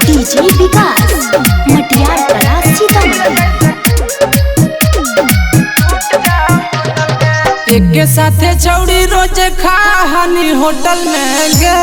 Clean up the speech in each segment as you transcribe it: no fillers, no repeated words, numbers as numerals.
DJ विकास मटियार कला सीतामढ़ी। एक के साथे छौड़ी रोज खानी होटल में गे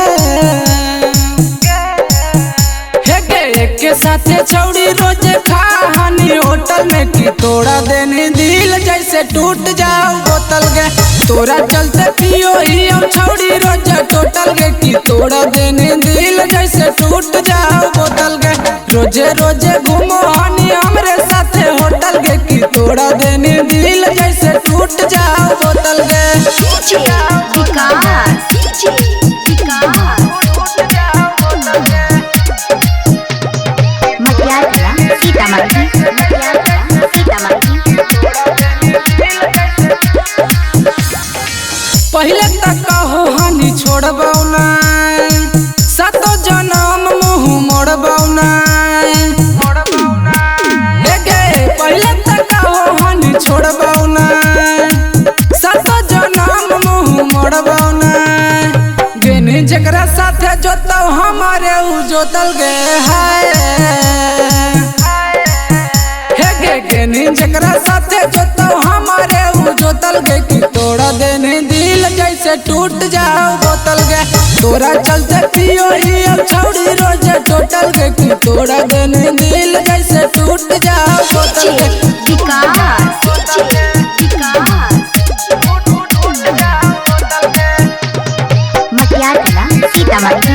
एक के साथे छौड़ी रोज खानी होटल में कि तोड़ा देने दिल जैसे टूट जाओ बोतल गे। तोरा चलते पियो ही हम छौड़ी रोज टोटल गे कि तोड़ा देने दिल जैसे टूट जाओ बोतल गे। रोजे रोजे घूमो हनी हमरे साथे होटल गे कि तोड़ा देने दिल जैसे टूट जाओ बोतल गे। मटियार कला सीतामढ़ी। पहले तक कहो हनी छोड़बौ ना सातो जन्म मुँह मोड़बौ ना पहले तक कहो हनी छोड़बौ ना सातो जन्म मुँह मोड़बौ ना। गेनी जकरा साथे जोतौ हमारे उ जोतल गे है गेनी जकरा साथे जोतौ हमारे उ जोतल गे कि तोड़ा देने दिल जैसे टूट जाओ बोतल गे। तोरा चलते पियो ही अब छौड़ी रोज टोटल गे कि तोड़ा देने दिल जैसे टूट जाओ बोतल गे। मटियार कला सीतामढ़ी।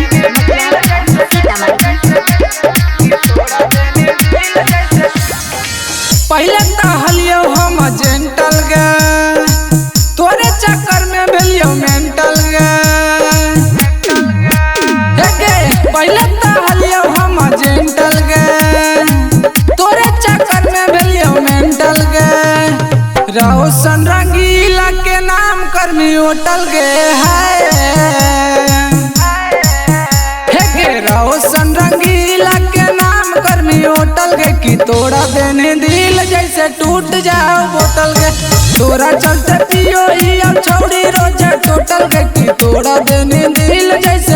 पहले कहलियो हम जेंटल गे तोरे चक्कर में भेलियो मेंटल गे पहले कहलियो हम जेंटल गे तोरे चक्कर में भेलियो मेंटल गे। रोशन रंगीला के नाम कर्मी होटल गे रोशन रंगीला के नाम कर्मी होटल गे कि तोड़ा देने दिल जैसे टूट जाओ बोतल गे। तोरा चलते पियो ही अब छौड़ी रोज टोटल गे कि तोड़ा देने दिल जैसे